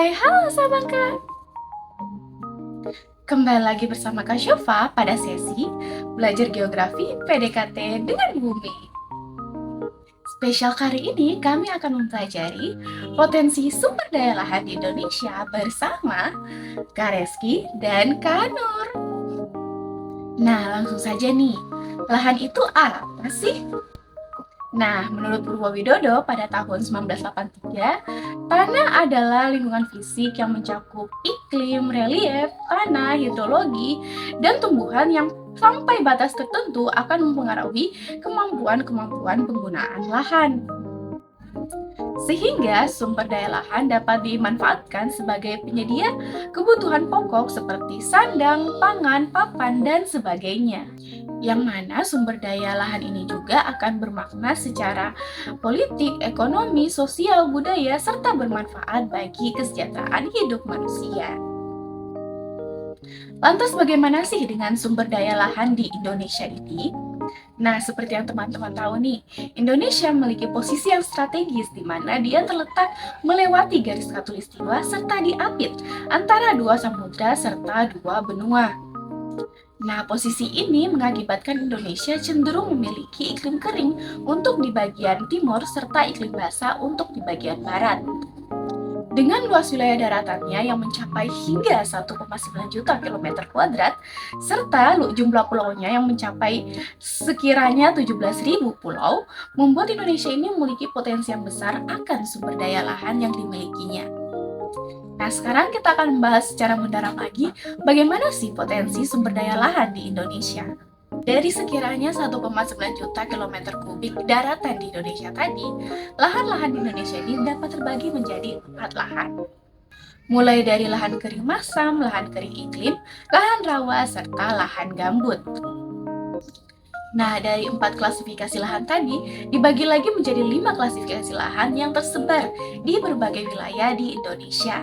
Halo Sabangka, kembali lagi bersama Kak Syofa pada sesi Belajar Geografi PDKT dengan Bumi. Spesial kali ini kami akan mempelajari potensi sumber daya lahan di Indonesia bersama Kak Reski dan Kak Nur. Nah, langsung saja nih, lahan itu apa sih? Nah, menurut Purwo Widodo pada tahun 1983, tanah adalah lingkungan fisik yang mencakup iklim, relief, tanah, hidrologi, dan tumbuhan yang sampai batas tertentu akan mempengaruhi kemampuan penggunaan lahan. Sehingga sumber daya lahan dapat dimanfaatkan sebagai penyedia kebutuhan pokok seperti sandang, pangan, papan, dan sebagainya. Yang mana sumber daya lahan ini juga akan bermakna secara politik, ekonomi, sosial, budaya, serta bermanfaat bagi kesejahteraan hidup manusia. Lantas bagaimana sih dengan sumber daya lahan di Indonesia ini? Nah, seperti yang teman-teman tahu nih, Indonesia memiliki posisi yang strategis di mana dia terletak melewati garis khatulistiwa serta diapit antara dua samudra serta dua benua. Nah, posisi ini mengakibatkan Indonesia cenderung memiliki iklim kering untuk di bagian timur serta iklim basah untuk di bagian barat. Dengan luas wilayah daratannya yang mencapai hingga 1,9 juta kilometer kuadrat, serta jumlah pulaunya yang mencapai sekiranya 17.000 pulau, membuat Indonesia ini memiliki potensi yang besar akan sumber daya lahan yang dimilikinya. Nah, sekarang kita akan membahas secara mendalam lagi bagaimana sih potensi sumber daya lahan di Indonesia. Dari sekiranya 1,9 juta kilometer kubik daratan di Indonesia tadi, lahan-lahan di Indonesia ini dapat terbagi menjadi 4 lahan. Mulai dari lahan kering masam, lahan kering iklim, lahan rawa, serta lahan gambut. Nah, dari 4 klasifikasi lahan tadi, dibagi lagi menjadi 5 klasifikasi lahan yang tersebar di berbagai wilayah di Indonesia.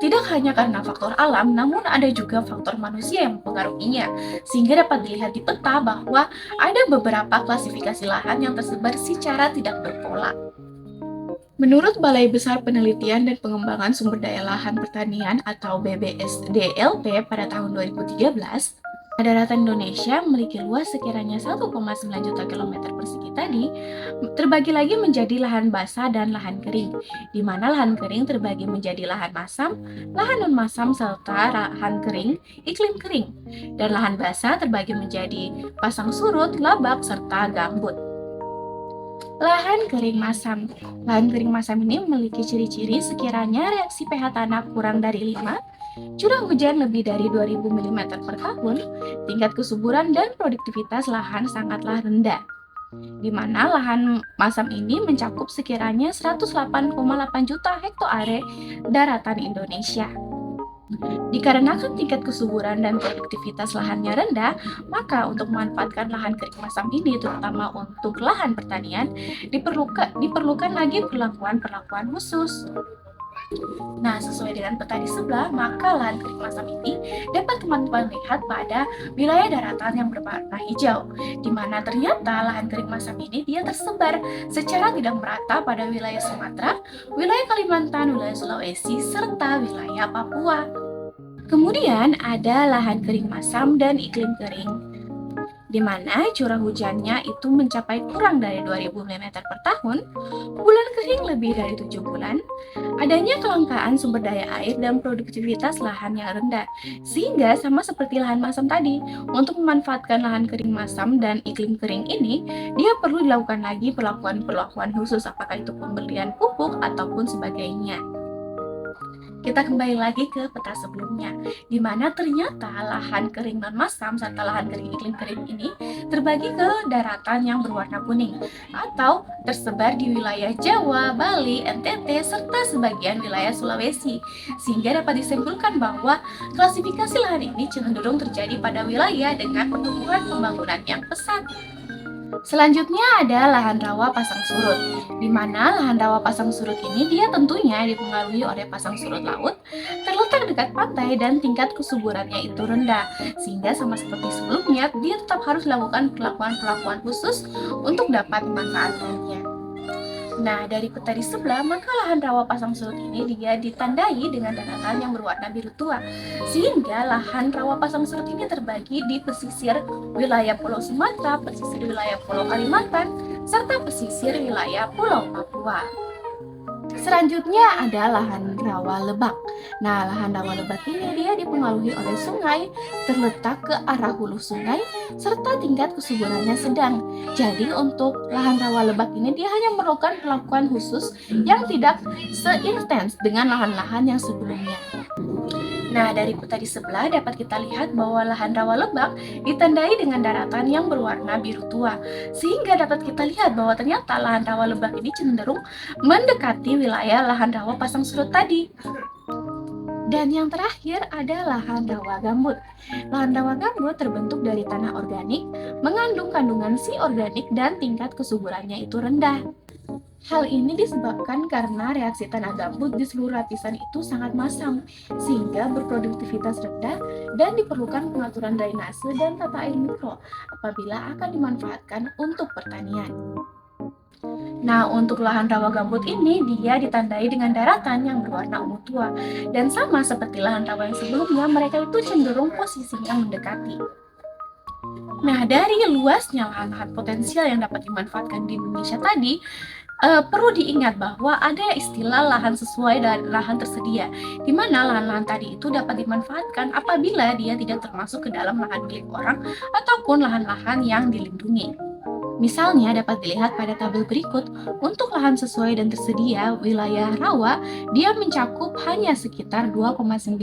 Tidak hanya karena faktor alam, namun ada juga faktor manusia yang mempengaruhinya, sehingga dapat dilihat di peta bahwa ada beberapa klasifikasi lahan yang tersebar secara tidak berpola. Menurut Balai Besar Penelitian dan Pengembangan Sumber Daya Lahan Pertanian atau BBSDLP pada tahun 2013, daratan Indonesia memiliki luas sekiranya 1,9 juta kilometer persegi tadi, terbagi lagi menjadi lahan basah dan lahan kering, di mana lahan kering terbagi menjadi lahan masam, lahan non-masam, serta lahan kering, iklim kering, dan lahan basah terbagi menjadi pasang surut, labak, serta gambut. Lahan kering masam. Lahan kering masam ini memiliki ciri-ciri sekiranya reaksi pH tanah kurang dari 5, curah hujan lebih dari 2000 mm per tahun, tingkat kesuburan dan produktivitas lahan sangatlah rendah, di mana lahan masam ini mencakup sekiranya 108,8 juta hektare daratan Indonesia. Dikarenakan tingkat kesuburan dan produktivitas lahannya rendah, maka untuk memanfaatkan lahan kering masam ini, terutama untuk lahan pertanian, diperlukan lagi perlakuan khusus. Nah, sesuai dengan peta di sebelah, maka lahan kering masam ini dapat teman-teman lihat pada wilayah daratan yang berwarna hijau, di mana ternyata lahan kering masam ini dia tersebar secara tidak merata pada wilayah Sumatera, wilayah Kalimantan, wilayah Sulawesi, serta wilayah Papua. Kemudian ada lahan kering masam dan iklim kering, di mana curah hujannya itu mencapai kurang dari 2000 mm per tahun, bulan kering lebih dari 7 bulan, adanya kelangkaan sumber daya air dan produktivitas lahan yang rendah, sehingga sama seperti lahan masam tadi, untuk memanfaatkan lahan kering masam dan iklim kering ini, dia perlu dilakukan lagi perlakuan khusus, apakah itu pembelian pupuk ataupun sebagainya. Kita kembali lagi ke peta sebelumnya, di mana ternyata lahan kering non-masam serta lahan kering iklim kering ini terbagi ke daratan yang berwarna kuning atau tersebar di wilayah Jawa, Bali, NTT, serta sebagian wilayah Sulawesi, sehingga dapat disimpulkan bahwa klasifikasi lahan ini cenderung terjadi pada wilayah dengan pertumbuhan pembangunan yang pesat. Selanjutnya ada lahan rawa pasang surut, di mana lahan rawa pasang surut ini dia tentunya dipengaruhi oleh pasang surut laut, terletak dekat pantai dan tingkat kesuburannya itu rendah, sehingga sama seperti sebelumnya dia tetap harus melakukan perlakuan khusus untuk dapat memanfaatkannya. Nah, dari peta di sebelah, maka lahan rawa pasang surut ini dia ditandai dengan daratan yang berwarna biru tua. Sehingga lahan rawa pasang surut ini terbagi di pesisir wilayah Pulau Sumatera, pesisir wilayah Pulau Kalimantan, serta pesisir wilayah Pulau Papua. Selanjutnya ada lahan rawa lebak. Nah, lahan rawa lebak ini dia dipengaruhi oleh sungai, terletak ke arah hulu sungai, serta tingkat kesuburannya sedang. Jadi untuk lahan rawa lebak ini dia hanya memerlukan perlakuan khusus yang tidak seintens dengan lahan-lahan yang sebelumnya. Nah, dari peta di sebelah dapat kita lihat bahwa lahan rawa lebak ditandai dengan daratan yang berwarna biru tua. Sehingga dapat kita lihat bahwa ternyata lahan rawa lebak ini cenderung mendekati wilayah lahan rawa pasang surut tadi. Dan yang terakhir ada lahan rawa gambut. Lahan rawa gambut terbentuk dari tanah organik, mengandung kandungan si organik dan tingkat kesuburannya itu rendah. Hal ini disebabkan karena reaksi tanah gambut di seluruh lapisan itu sangat masam, sehingga berproduktivitas rendah dan diperlukan pengaturan drainase dan tata air mikro apabila akan dimanfaatkan untuk pertanian. Nah, untuk lahan rawa gambut ini dia ditandai dengan daratan yang berwarna ungu tua. Dan sama seperti lahan rawa yang sebelumnya, mereka itu cenderung posisinya mendekati. Nah, dari luasnya lahan-lahan potensial yang dapat dimanfaatkan di Indonesia tadi, perlu diingat bahwa ada istilah lahan sesuai dan lahan tersedia, di mana lahan-lahan tadi itu dapat dimanfaatkan apabila dia tidak termasuk ke dalam lahan milik orang ataupun lahan-lahan yang dilindungi. Misalnya dapat dilihat pada tabel berikut, untuk lahan sesuai dan tersedia wilayah rawa, dia mencakup hanya sekitar 2,9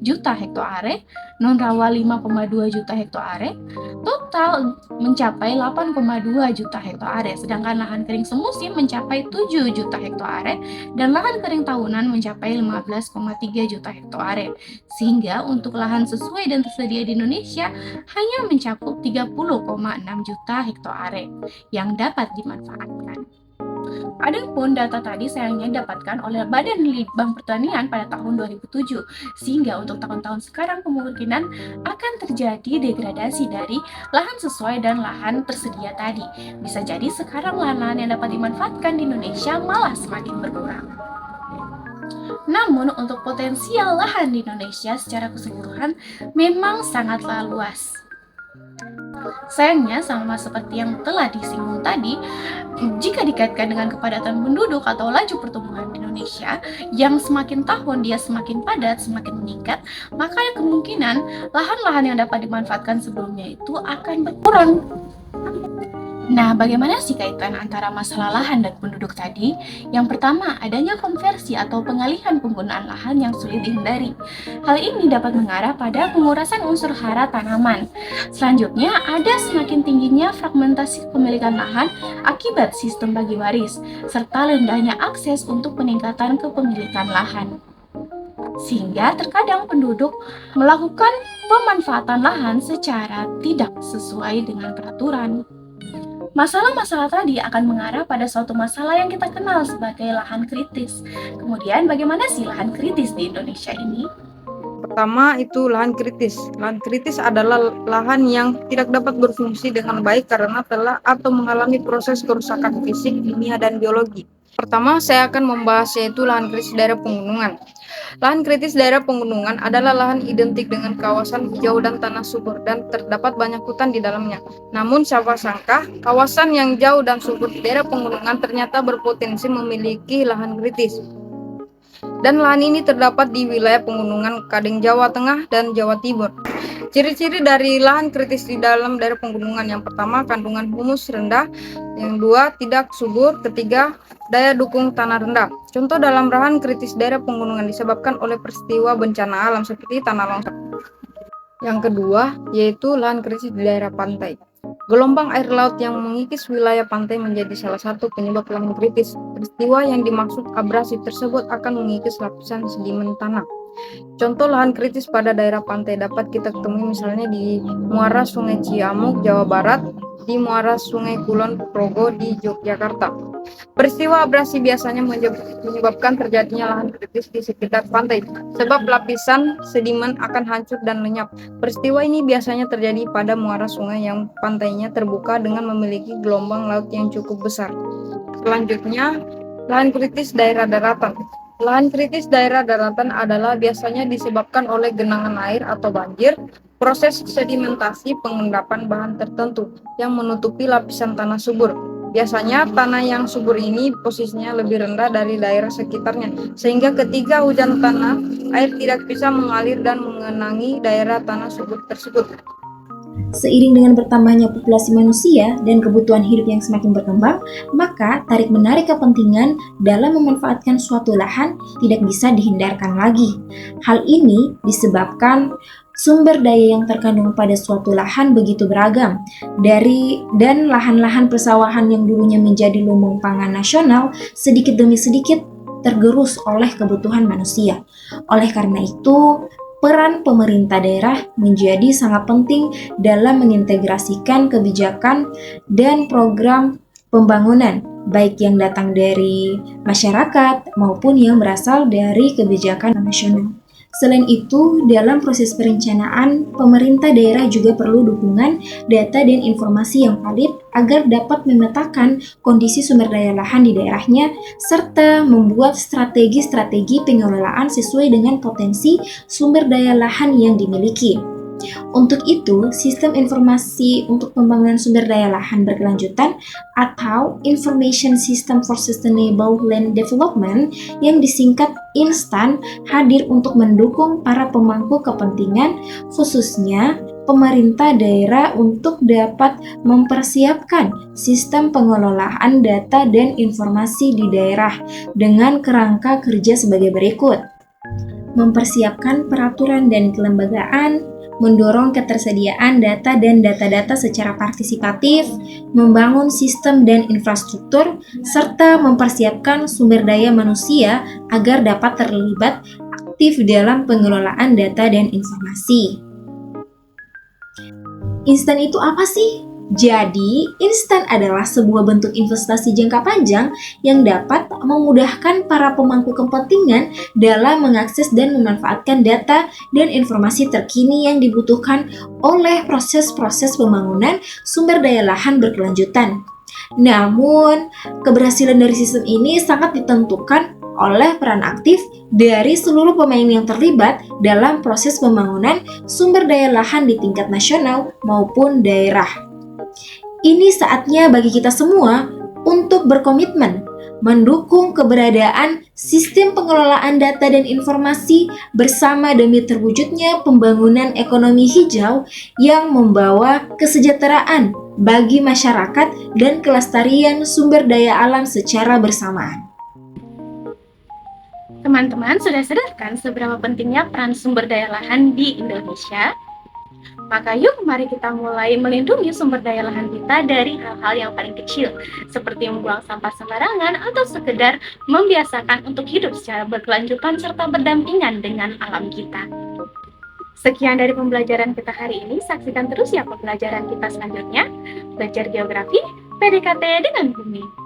juta hektare, non-rawa 5,2 juta hektare, total mencapai 8,2 juta hektare, sedangkan lahan kering semusim mencapai 7 juta hektare, dan lahan kering tahunan mencapai 15,3 juta hektare. Sehingga untuk lahan sesuai dan tersedia di Indonesia hanya mencakup 30,6 juta hektare yang dapat dimanfaatkan. Adapun data tadi sayangnya didapatkan oleh Badan Litbang Pertanian pada tahun 2007, sehingga untuk tahun-tahun sekarang kemungkinan akan terjadi degradasi dari lahan sesuai dan lahan tersedia tadi. Bisa jadi sekarang lahan-lahan yang dapat dimanfaatkan di Indonesia malah semakin berkurang. Namun untuk potensial lahan di Indonesia secara keseluruhan memang sangatlah luas. Sayangnya, sama seperti yang telah disinggung tadi, jika dikaitkan dengan kepadatan penduduk atau laju pertumbuhan di Indonesia yang semakin tahun dia semakin padat, semakin meningkat, maka kemungkinan lahan-lahan yang dapat dimanfaatkan sebelumnya itu akan berkurang. Nah, bagaimana sih kaitan antara masalah lahan dan penduduk tadi? Yang pertama, adanya konversi atau pengalihan penggunaan lahan yang sulit dihindari. Hal ini dapat mengarah pada pengurasan unsur hara tanaman. Selanjutnya, ada semakin tingginya fragmentasi pemilikan lahan akibat sistem bagi waris, serta rendahnya akses untuk peningkatan kepemilikan lahan. Sehingga terkadang penduduk melakukan pemanfaatan lahan secara tidak sesuai dengan peraturan. Masalah-masalah tadi akan mengarah pada suatu masalah yang kita kenal sebagai lahan kritis. Kemudian bagaimana sih lahan kritis di Indonesia ini? Pertama itu lahan kritis. Lahan kritis adalah lahan yang tidak dapat berfungsi dengan baik karena telah atau mengalami proses kerusakan fisik, kimia, dan biologi. Pertama, saya akan membahas yaitu lahan kritis daerah pegunungan. Lahan kritis daerah pegunungan adalah lahan identik dengan kawasan hijau dan tanah subur dan terdapat banyak hutan di dalamnya. Namun siapa sangka, kawasan yang jauh dan subur di daerah pegunungan ternyata berpotensi memiliki lahan kritis. Dan lahan ini terdapat di wilayah pegunungan Kading Jawa Tengah dan Jawa Timur. Ciri-ciri dari lahan kritis di dalam daerah pegunungan: yang pertama, kandungan humus rendah; yang kedua, tidak subur; ketiga, daya dukung tanah rendah. Contoh dalam lahan kritis daerah pegunungan disebabkan oleh peristiwa bencana alam seperti tanah longsor. Yang kedua, yaitu lahan kritis di daerah pantai. Gelombang air laut yang mengikis wilayah pantai menjadi salah satu penyebab lahan kritis. Peristiwa yang dimaksud abrasi tersebut akan mengikis lapisan sedimen tanah. Contoh lahan kritis pada daerah pantai dapat kita temui misalnya di muara Sungai Ciamuk, Jawa Barat, di muara Sungai Kulon Progo di Yogyakarta. Peristiwa abrasi biasanya menyebabkan terjadinya lahan kritis di sekitar pantai, sebab lapisan sedimen akan hancur dan lenyap. Peristiwa ini biasanya terjadi pada muara sungai yang pantainya terbuka dengan memiliki gelombang laut yang cukup besar. Selanjutnya, lahan kritis daerah daratan. Lahan kritis daerah daratan adalah biasanya disebabkan oleh genangan air atau banjir, proses sedimentasi pengendapan bahan tertentu yang menutupi lapisan tanah subur. Biasanya tanah yang subur ini posisinya lebih rendah dari daerah sekitarnya, sehingga ketika hujan tanah, air tidak bisa mengalir dan mengenangi daerah tanah subur tersebut. Seiring dengan bertambahnya populasi manusia dan kebutuhan hidup yang semakin berkembang, maka tarik-menarik kepentingan dalam memanfaatkan suatu lahan tidak bisa dihindarkan lagi. Hal ini disebabkan sumber daya yang terkandung pada suatu lahan begitu beragam, dan lahan-lahan persawahan yang dulunya menjadi lumbung pangan nasional sedikit demi sedikit tergerus oleh kebutuhan manusia. Oleh karena itu, peran pemerintah daerah menjadi sangat penting dalam mengintegrasikan kebijakan dan program pembangunan, baik yang datang dari masyarakat maupun yang berasal dari kebijakan nasional. Selain itu, dalam proses perencanaan, pemerintah daerah juga perlu dukungan data dan informasi yang valid agar dapat memetakan kondisi sumber daya lahan di daerahnya, serta membuat strategi-strategi pengelolaan sesuai dengan potensi sumber daya lahan yang dimiliki. Untuk itu, sistem informasi untuk pembangunan sumber daya lahan berkelanjutan atau Information System for Sustainable Land Development yang disingkat INSTAN hadir untuk mendukung para pemangku kepentingan, khususnya pemerintah daerah untuk dapat mempersiapkan sistem pengelolaan data dan informasi di daerah dengan kerangka kerja sebagai berikut. Mempersiapkan peraturan dan kelembagaan, mendorong ketersediaan data dan data-data secara partisipatif, membangun sistem dan infrastruktur, serta mempersiapkan sumber daya manusia agar dapat terlibat aktif dalam pengelolaan data dan informasi. INSTAN itu apa sih? Jadi, INSTAN adalah sebuah bentuk investasi jangka panjang yang dapat memudahkan para pemangku kepentingan dalam mengakses dan memanfaatkan data dan informasi terkini yang dibutuhkan oleh proses-proses pembangunan sumber daya lahan berkelanjutan. Namun, keberhasilan dari sistem ini sangat ditentukan oleh peran aktif dari seluruh pemain yang terlibat dalam proses pembangunan sumber daya lahan di tingkat nasional maupun daerah. Ini saatnya bagi kita semua untuk berkomitmen mendukung keberadaan sistem pengelolaan data dan informasi bersama demi terwujudnya pembangunan ekonomi hijau yang membawa kesejahteraan bagi masyarakat dan kelestarian sumber daya alam secara bersamaan. Teman-teman sudah sadarkan seberapa pentingnya peran sumber daya lahan di Indonesia? Maka yuk mari kita mulai melindungi sumber daya lahan kita dari hal-hal yang paling kecil, seperti membuang sampah sembarangan atau sekedar membiasakan untuk hidup secara berkelanjutan serta berdampingan dengan alam kita. Sekian dari pembelajaran kita hari ini, saksikan terus ya pembelajaran kita selanjutnya. Belajar geografi, PDKT dengan bumi.